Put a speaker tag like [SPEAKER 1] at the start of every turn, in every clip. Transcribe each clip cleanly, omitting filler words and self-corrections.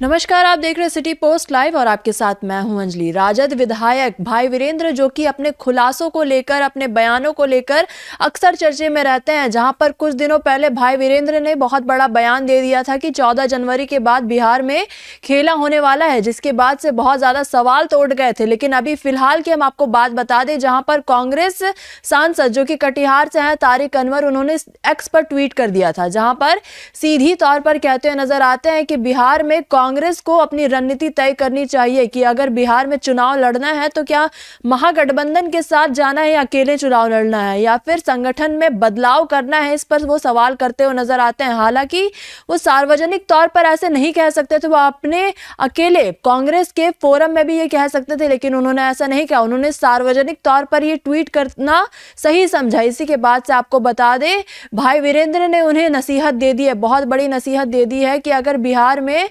[SPEAKER 1] नमस्कार, आप देख रहे हैं सिटी पोस्ट लाइव और आपके साथ मैं हूं अंजलि। राजद विधायक भाई वीरेंद्र जो कि अपने खुलासों को लेकर, अपने बयानों को लेकर अक्सर चर्चे में रहते हैं, जहां पर कुछ दिनों पहले भाई वीरेंद्र ने बहुत बड़ा बयान दे दिया था कि 14 जनवरी के बाद बिहार में खेला होने वाला है, जिसके बाद से बहुत ज़्यादा सवाल तो उठ गए थे। लेकिन अभी फिलहाल की हम आपको बात बता दें, जहाँ पर कांग्रेस सांसद जो कि कटिहार से हैं तारिक अनवर, उन्होंने एक्स पर ट्वीट कर दिया था, जहाँ पर सीधी तौर पर कहते हुए नजर आते हैं कि बिहार में कांग्रेस को अपनी रणनीति तय करनी चाहिए कि अगर बिहार में चुनाव लड़ना है तो क्या महागठबंधन के साथ जाना है या अकेले चुनाव लड़ना है या फिर संगठन में बदलाव करना है। इस पर वो सवाल करते हुए नजर आते हैं। हालांकि वो सार्वजनिक तौर पर ऐसे नहीं कह सकते थे, वो अपने अकेले कांग्रेस के फोरम में भी ये कह सकते थे, लेकिन उन्होंने ऐसा नहीं किया। उन्होंने सार्वजनिक तौर पर ये ट्वीट करना सही समझा। इसी के बाद से आपको बता दें, भाई वीरेंद्र ने उन्हें नसीहत दे दी है, बहुत बड़ी नसीहत दे दी है कि अगर बिहार में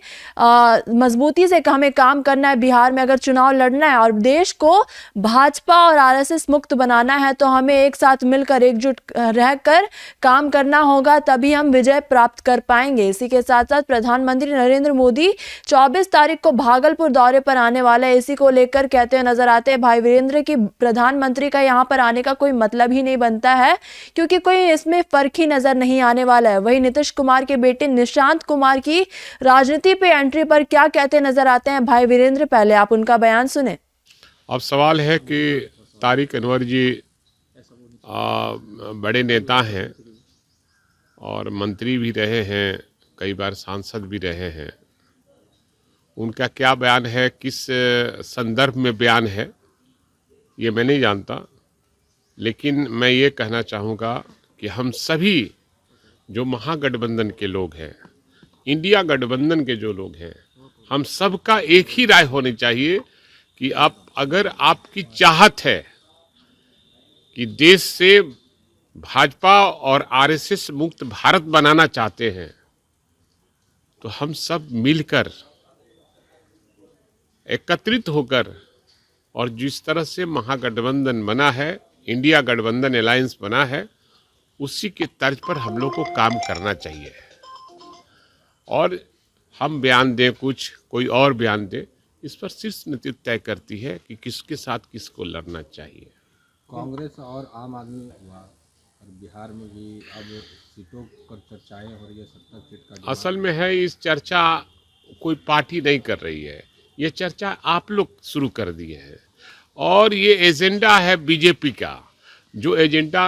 [SPEAKER 1] मजबूती से हमें काम करना है, बिहार में अगर चुनाव लड़ना है और देश को भाजपा और आरएसएस मुक्त बनाना है तो हमें एक साथ मिलकर, एकजुट रहकर काम करना होगा, तभी हम विजय प्राप्त कर पाएंगे। इसी के साथ साथ प्रधानमंत्री नरेंद्र मोदी 24 तारीख को भागलपुर दौरे पर आने वाला है। इसी को लेकर कहते हुए नजर आते हैं भाई वीरेंद्र की प्रधानमंत्री का यहाँ पर आने का कोई मतलब ही नहीं बनता है, क्योंकि कोई इसमें फर्क ही नजर नहीं आने वाला है। वही नीतीश कुमार के बेटे निशांत कुमार की राजनीति पे एंट्री पर क्या कहते नजर आते हैं भाई वीरेंद्र, पहले आप उनका बयान सुने।
[SPEAKER 2] अब सवाल है कि तारिक अनवर जी बड़े नेता हैं और मंत्री भी रहे हैं, कई बार सांसद भी रहे हैं। उनका क्या बयान है, किस संदर्भ में बयान है, ये मैं नहीं जानता। लेकिन मैं ये कहना चाहूँगा कि हम सभी जो महागठबंधन के लोग हैं, इंडिया गठबंधन के जो लोग हैं, हम सबका एक ही राय होनी चाहिए कि अगर आपकी चाहत है कि देश से भाजपा और आरएसएस मुक्त भारत बनाना चाहते हैं तो हम सब मिलकर एकत्रित होकर, और जिस तरह से महागठबंधन बना है, इंडिया गठबंधन अलायंस बना है, उसी के तर्ज पर हम लोग को काम करना चाहिए। और हम बयान दें कुछ, कोई और बयान दे, इस पर शीर्ष नेतृत्व तय करती है कि किसके साथ किसको लड़ना चाहिए।
[SPEAKER 3] कांग्रेस और आम आदमी हुआ और बिहार में भी अब सीटों पर चर्चाएं हो रही है, 70 सीट का।
[SPEAKER 2] असल में है, इस चर्चा कोई पार्टी नहीं कर रही है, ये चर्चा आप लोग शुरू कर दिए हैं और ये एजेंडा है बीजेपी का। जो एजेंडा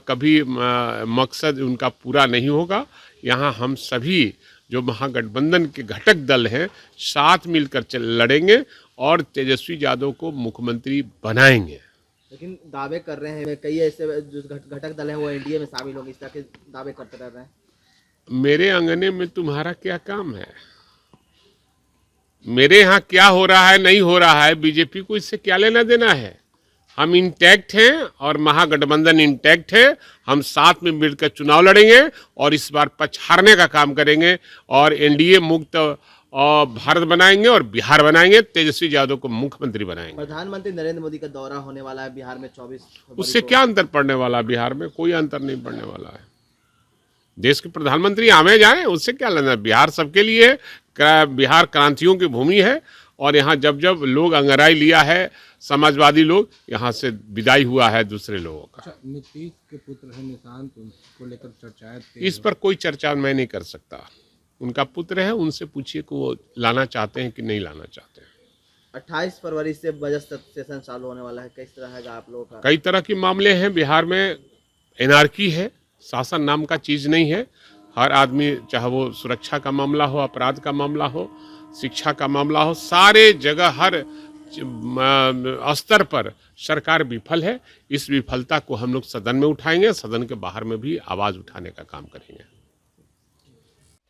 [SPEAKER 2] कभी मकसद उनका पूरा नहीं होगा। यहाँ हम सभी जो महागठबंधन के घटक दल हैं साथ मिलकर लड़ेंगे और तेजस्वी यादव को मुख्यमंत्री बनाएंगे।
[SPEAKER 4] लेकिन दावे कर रहे हैं कई ऐसे जो घटक दल हैं वो एनडीए में शामिल होंगे, इस तरह के दावे करते रह रहे हैं।
[SPEAKER 2] मेरे अंगने में तुम्हारा क्या काम है? मेरे यहाँ क्या हो रहा है नहीं हो रहा है, बीजेपी को इससे क्या लेना देना है? हम इंटैक्ट हैं और महागठबंधन इंटैक्ट है। हम साथ में मिलकर चुनाव लड़ेंगे और इस बार पछाड़ने का काम करेंगे और एनडीए मुक्त भारत बनाएंगे और बिहार बनाएंगे, तेजस्वी यादव को मुख्यमंत्री बनाएंगे।
[SPEAKER 4] प्रधानमंत्री नरेंद्र मोदी का दौरा होने वाला है बिहार में 24 फरवरी
[SPEAKER 2] उससे क्या अंतर पड़ने वाला है? बिहार में कोई अंतर नहीं पड़ने वाला है। देश के प्रधानमंत्री आवे जाए, उससे क्या लेना? बिहार सबके लिए है, बिहार क्रांतियों की भूमि है और यहाँ जब जब लोग अंगराई लिया है, समाजवादी लोग, यहाँ से विदाई हुआ है दूसरे लोगों का।
[SPEAKER 3] अच्छा, नीतीश के पुत्र हैं निशांत, उनको लेकर चर्चाएं
[SPEAKER 2] इस पर कोई चर्चा मैं नहीं कर सकता। उनका पुत्र है, उनसे पूछिए कि वो लाना चाहते हैं कि नहीं लाना चाहते हैं।
[SPEAKER 4] 28 फरवरी से बजट सेशन चालू होने वाला है, किस तरह है आप लोगों का?
[SPEAKER 2] कई तरह के मामले हैं बिहार में। एनार्की है, शासन नाम का चीज़ नहीं है। हर आदमी, चाहे वो सुरक्षा का मामला हो, अपराध का मामला हो, शिक्षा का मामला हो, सारे जगह हर स्तर पर सरकार विफल है। इस विफलता को हम लोग सदन में उठाएंगे, सदन के बाहर में भी आवाज़ उठाने का काम करेंगे।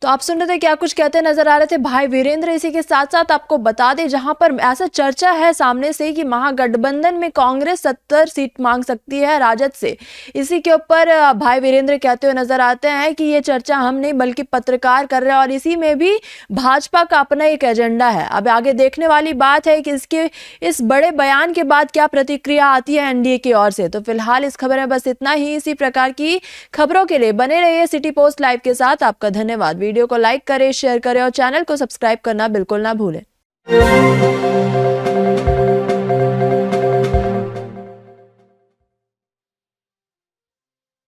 [SPEAKER 1] तो आप सुन रहे थे क्या कुछ कहते नजर आ रहे थे भाई वीरेंद्र। इसी के साथ साथ आपको बता दें, जहां पर ऐसा चर्चा है सामने से कि महागठबंधन में कांग्रेस 70 सीट मांग सकती है राजद से, इसी के ऊपर भाई वीरेंद्र कहते हुए नजर आते हैं कि ये चर्चा हम नहीं बल्कि पत्रकार कर रहे हैं और इसी में भी भाजपा का अपना एक एजेंडा है। अब आगे देखने वाली बात है कि इसके इस बड़े बयान के बाद क्या प्रतिक्रिया आती है एनडीए की ओर से। तो फिलहाल इस खबर में बस इतना ही। इसी प्रकार की खबरों के लिए बने रहिए सिटी पोस्ट लाइव के साथ। आपका धन्यवाद। वीडियो वीडियो को लाइक करें, शेयर करें और चैनल को सब्सक्राइब करना बिल्कुल ना भूलें।